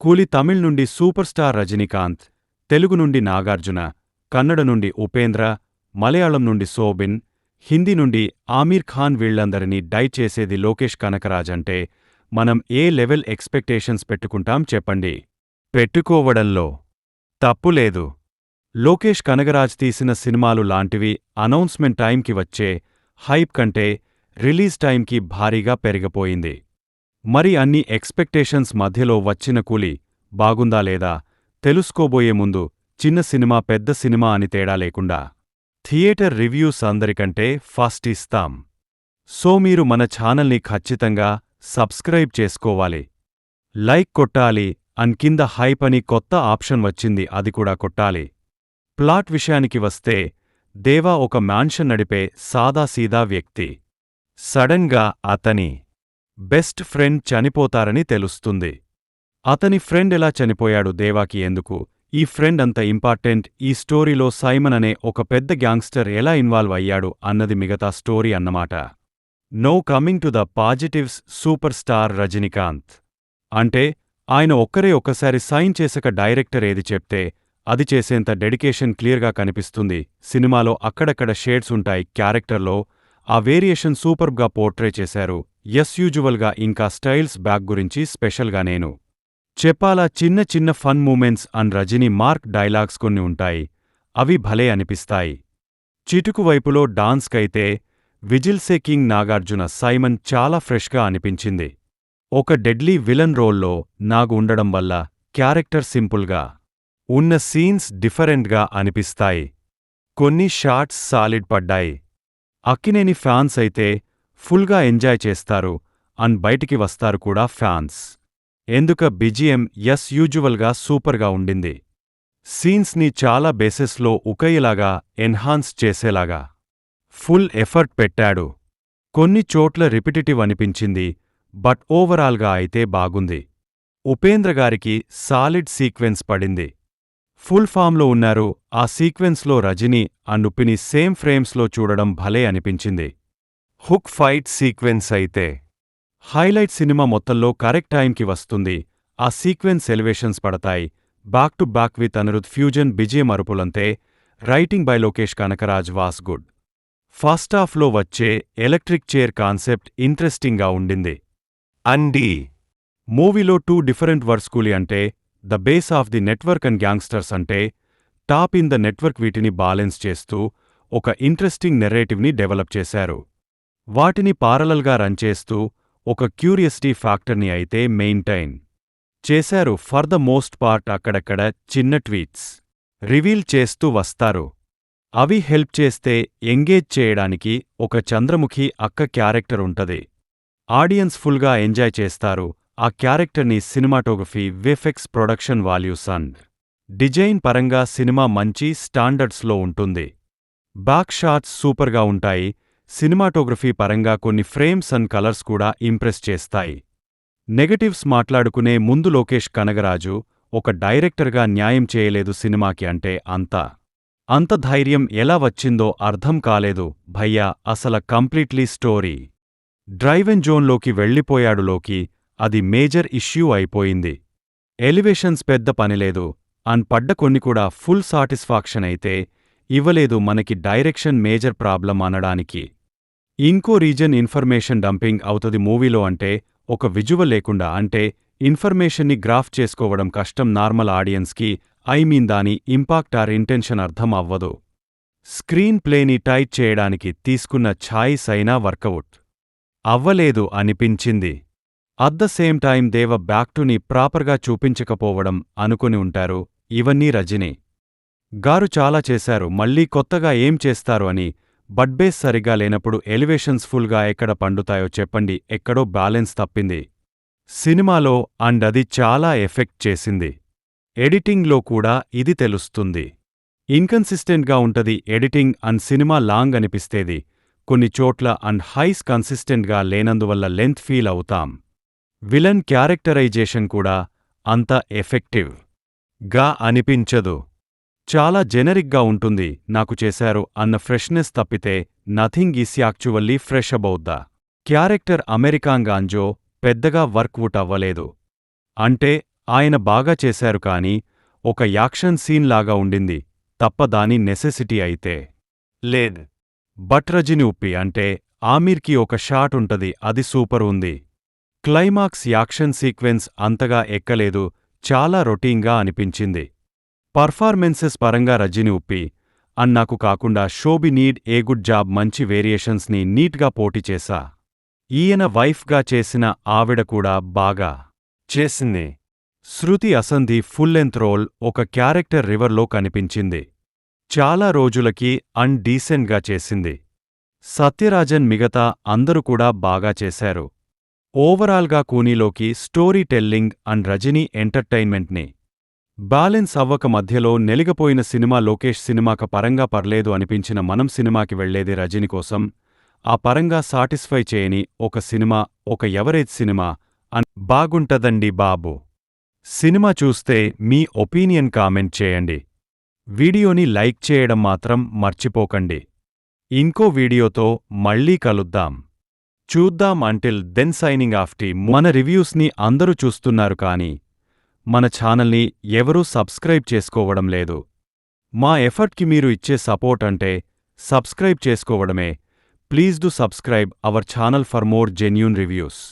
కూలి తమిళ్ నుండి super star Rajinikanth, Telugu నుండి నాగార్జున, కన్నడ నుండి ఉపేంద్ర, మలయాళం నుండి శోభిన్, హిందీ నుండి ఆమీర్ ఖాన్ వీళ్లందరినీ డైట్ చేసేది లోకేష్ కనకరాజ్ అంటే మనం ఏ లెవెల్ ఎక్స్పెక్టేషన్స్ పెట్టుకుంటాం చెప్పండి. పెట్టుకోవడంలో తప్పులేదు. లోకేష్ కనగరాజ్ తీసిన సినిమాలు లాంటివి అనౌన్స్మెంట్ టైంకి వచ్చే హైప్ కంటే రిలీజ్ టైంకి భారీగా పెరిగిపోయింది. మరి అన్ని ఎక్స్పెక్టేషన్స్ మధ్యలో వచ్చిన కూలి బాగుందా లేదా తెలుసుకోబోయే ముందు చిన్న సినిమా పెద్ద సినిమా అని తేడా లేకుండా థియేటర్ రివ్యూస్ అందరికంటే ఫస్ట్ ఇస్తాం. సో మీరు మన ఛానల్ని ఖచ్చితంగా సబ్స్క్రైబ్ చేసుకోవాలి, లైక్ కొట్టాలి, అన్ కింద హైప్ అని కొత్త ఆప్షన్ వచ్చింది అది కూడా కొట్టాలి. ప్లాట్ విషయానికి వస్తే దేవా ఒక మ్యాన్షన్ నడిపే సాదాసీదా వ్యక్తి. సడన్గా అతని బెస్ట్ ఫ్రెండ్ చనిపోతారని తెలుస్తుంది. అతని ఫ్రెండ్ ఎలా చనిపోయాడు, దేవాకి ఎందుకు ఈ ఫ్రెండ్ అంత ఇంపార్టెంట్, ఈ స్టోరీలో సైమన్ అనే ఒక పెద్ద గ్యాంగ్స్టర్ ఎలా ఇన్వాల్వ్ అయ్యాడు అన్నది మిగతా స్టోరీ అన్నమాట. Now coming to the positives. Super star Rajinikanth అంటే ఆయన ఒక్కరే ఒక్కసారి సైన్ చేసక డైరెక్టర్ ఏది చెప్తే అది చేసేంత డెడికేషన్ క్లియర్గా కనిపిస్తుంది. సినిమాలో అక్కడక్కడ షేడ్స్ ఉంటాయి క్యారెక్టర్లో, ఆ వేరియేషన్ సూపర్బ్గా పోర్ట్రే చేశారు. యూజువల్గా ఇంకా స్టైల్స్ బ్యాక్ గురించి స్పెషల్గా నేను చెప్పాలా, చిన్న చిన్న ఫన్ మూమెంట్స్ అన్ రజనీ మార్క్ డైలాగ్స్ కొన్ని ఉంటాయి, అవి భలే అనిపిస్తాయి. చిటుకు వైపులో డాన్స్కైతే విజిల్సే కింగ్ నాగార్జున సైమన్ చాలా ఫ్రెష్గా అనిపించింది. ఒక డెడ్లీ విలన్ రోల్లో నాగు ఉండడం వల్ల క్యారెక్టర్ సింపుల్గా ఉన్న సీన్స్ డిఫరెంట్గా అనిపిస్తాయి. కొన్ని షాట్స్ సాలిడ్ పడ్డాయి. అక్కినేని ఫ్యాన్స్ అయితే ఫుల్గా ఎంజాయ్ చేస్తారు, అన్ బయటికి వస్తారు కూడా ఫ్యాన్స్. ఎందుక బిజిఎం యూజువల్గా సూపర్గా ఉండింది. సీన్స్ని చాలా బేసెస్లో ఒకేలాగా ఎన్హాన్స్ చేసేలాగా ఫుల్ ఎఫర్ట్ పెట్టాడు. కొన్ని చోట్ల రిపిటిటివ్ అనిపించింది, బట్ ఓవరాల్గా అయితే బాగుంది. ఉపేంద్రగారికి సాలిడ్ సీక్వెన్స్ పడింది. ఫుల్ ఫామ్లో ఉన్నారు. ఆ సీక్వెన్స్లో రజనీ అండ్ ఉప్పిని సేమ్ ఫ్రేమ్స్లో చూడడం భలే అనిపించింది. హుక్ ఫైట్ సీక్వెన్స్ అయితే హైలైట్. సినిమా మొత్తంలో కరెక్ట్ టైంకి వస్తుంది. ఆ సీక్వెన్స్ ఎలివేషన్స్ పడతాయి. Back to back with Anirudh fusion BGM అరుపులంతే. Writing by Lokesh Kanagaraj was good. First హాఫ్లో వచ్చే ఎలక్ట్రిక్ చైర్ కాన్సెప్ట్ ఇంట్రెస్టింగ్గా ఉండింది. అండి మూవీలో 2 డిఫరెంట్ వర్డ్స్ కూలీ అంటే the base of the network and gangsters అంటే టాప్ ఇన్ ద నెట్వర్క్, వీటిని బ్యాలెన్స్ చేస్తూ ఒక ఇంట్రెస్టింగ్ నెరేటివ్ని డెవలప్ చేశారు. వాటిని పారలల్గా రన్ చేస్తూ ఒక క్యూరియాసిటీ ఫ్యాక్టర్ని అయితే మెయింటైన్ చేశారు. ఫర్ ద మోస్ట్ పార్ట్ అక్కడక్కడ చిన్న ట్వీట్స్ రివీల్ చేస్తూ వస్తారు. అవి హెల్ప్ చేస్తే ఎంగేజ్ చేయడానికి. ఒక చంద్రముఖి అక్క క్యారెక్టర్ ఉంటది, ఆడియన్స్ ఫుల్గా ఎంజాయ్ చేస్తారు ఆ క్యారెక్టర్ని. Cinematography, VFX, production values and design పరంగా సినిమా మంచి స్టాండర్డ్స్లో ఉంటుంది. బ్యాక్ షాట్స్ సూపర్గా ఉంటాయి. సినిమాటోగ్రఫీ పరంగా కొన్ని ఫ్రేమ్స్ అండ్ కలర్స్ కూడా ఇంప్రెస్ చేస్తాయి. నెగటివ్స్ మాట్లాడుకునే ముందు లోకేష్ కనగరాజు ఒక డైరెక్టర్గా న్యాయం చేయలేదు సినిమాకి అంటే అంత ధైర్యం ఎలా వచ్చిందో అర్థం కాలేదు భయ్యా. అసల కంప్లీట్లీ స్టోరీ డ్రైవెన్ జోన్లోకి వెళ్ళిపోయాడు లోకి. అది మేజర్ ఇష్యూ అయిపోయింది. ఎలివేషన్స్ పెద్ద పనిలేదు, అన్ పడ్డ కొన్ని కూడా ఫుల్ సాటిస్ఫాక్షన్ అయితే ఇవ్వలేదు మనకి. డైరెక్షన్ మేజర్ ప్రాబ్లం అనడానికి. ఇంకో రీజన్ ఇన్ఫర్మేషన్ డంపింగ్ అవుతది మూవీలో. అంటే ఒక విజువల్ లేకుండా అంటే ఇన్ఫర్మేషన్ని గ్రాఫ్ చేసుకోవడం కష్టం నార్మల్ ఆడియన్స్కి. దాని ఇంపాక్ట్ ఆర్ ఇంటెన్షన్ అర్థం అవ్వదు. స్క్రీన్ ప్లేని టైట్ చేయడానికి తీసుకున్న ఛాయిస్ అయినా వర్కవుట్ అవ్వలేదు అనిపించింది. అట్ ద సేమ్ టైం దేవ బ్యాక్టుని ప్రాపర్గా చూపించకపోవడం అనుకుని ఉంటారు. ఇవన్నీ రజనీ గారు చాలా చేశారు, మళ్ళీ కొత్తగా ఏం చేస్తారు అని. బట్ బేస్ సరిగా లేనప్పుడు ఎలివేషన్స్ ఫుల్గా ఎక్కడ పండుతాయో చెప్పండి. ఎక్కడో బ్యాలెన్స్ తప్పింది సినిమాలో, అండ్ అది చాలా ఎఫెక్ట్ చేసింది. ఎడిటింగ్లో కూడా ఇది తెలుస్తుంది. ఇన్కన్సిస్టెంట్గా ఉంటది ఎడిటింగ్ అండ్ సినిమా లాంగ్ అనిపిస్తేది కొన్ని చోట్ల, అండ్ హైస్ కన్సిస్టెంట్గా లేనందువల్ల లెంత్ ఫీల్ అవుతాం. విలన్ క్యారెక్టరైజేషన్ కూడా అంత ఎఫెక్టివ్ గా అనిపించదు. చాలా జెనరిక్గా ఉంటుంది. నాకు చేశారు అన్న ఫ్రెష్నెస్ తప్పితే nothing is actually fresh about the character. అమెరికాంగాంజో పెద్దగా వర్క్వుట్ అవ్వలేదు. అంటే ఆయన బాగా చేశారు కానీ ఒక యాక్షన్ సీన్ లాగా ఉండింది తప్ప దాని నెసెసిటీ అయితే లేదు. బట్ రజని ఉప్పి అంటే ఆమీర్కి ఒక షాట్ ఉంటది, అది సూపర్ ఉంది. క్లైమాక్స్ యాక్షన్ సీక్వెన్స్ అంతగా ఎక్కలేదు, చాలా రొటీన్గా అనిపించింది. పర్ఫార్మెన్సెస్ పరంగా రజని ఉప్పి అన్నాకు కాకుండా Shobi need a good job, మంచి వేరియేషన్స్ని నీట్గా పోటీ చేశా. ఈయన వైఫ్గా చేసిన ఆవిడ కూడా బాగా చేసింది. శృతి అసంధి ఫుల్ లెంత్ రోల్, ఒక క్యారెక్టర్ రివర్లో కనిపించింది. చాలా రోజులకి డీసెంట్గా చేసింది. సత్యరాజన్ మిగతా అందరూ కూడా బాగా చేశారు. ఓవరాల్గా కూనీలోకి స్టోరీ టెల్లింగ్ రజనీ ఎంటర్టైన్మెంట్ని బ్యాలెన్స్ అవ్వక మధ్యలో నెలిగపోయిన సినిమా. లోకేష్ సినిమాక పరంగా పర్లేదు అనిపించిన మనం సినిమాకి వెళ్లేది రజని కోసం. ఆ పరంగా సాటిస్ఫై చేయని ఒక సినిమా, ఒక ఎవరేజ్ సినిమా బాగుంటదండి బాబు. సినిమా చూస్తే మీ ఒపీనియన్ కామెంట్ చేయండి. వీడియోని లైక్ చేయడం మాత్రం మర్చిపోకండి. ఇంకో వీడియోతో మళ్ళీ కలుద్దాం. చూద్దాం. Until then signing off T. మన రివ్యూస్ని అందరూ చూస్తున్నారు కానీ మన ఛానల్ని ఎవరూ సబ్స్క్రైబ్ చేసుకోవడం లేదు. మా ఎఫర్ట్కి మీరు ఇచ్చే సపోర్ట్ అంటే సబ్స్క్రైబ్ చేసుకోవడమే. Please do subscribe our channel for more genuine reviews.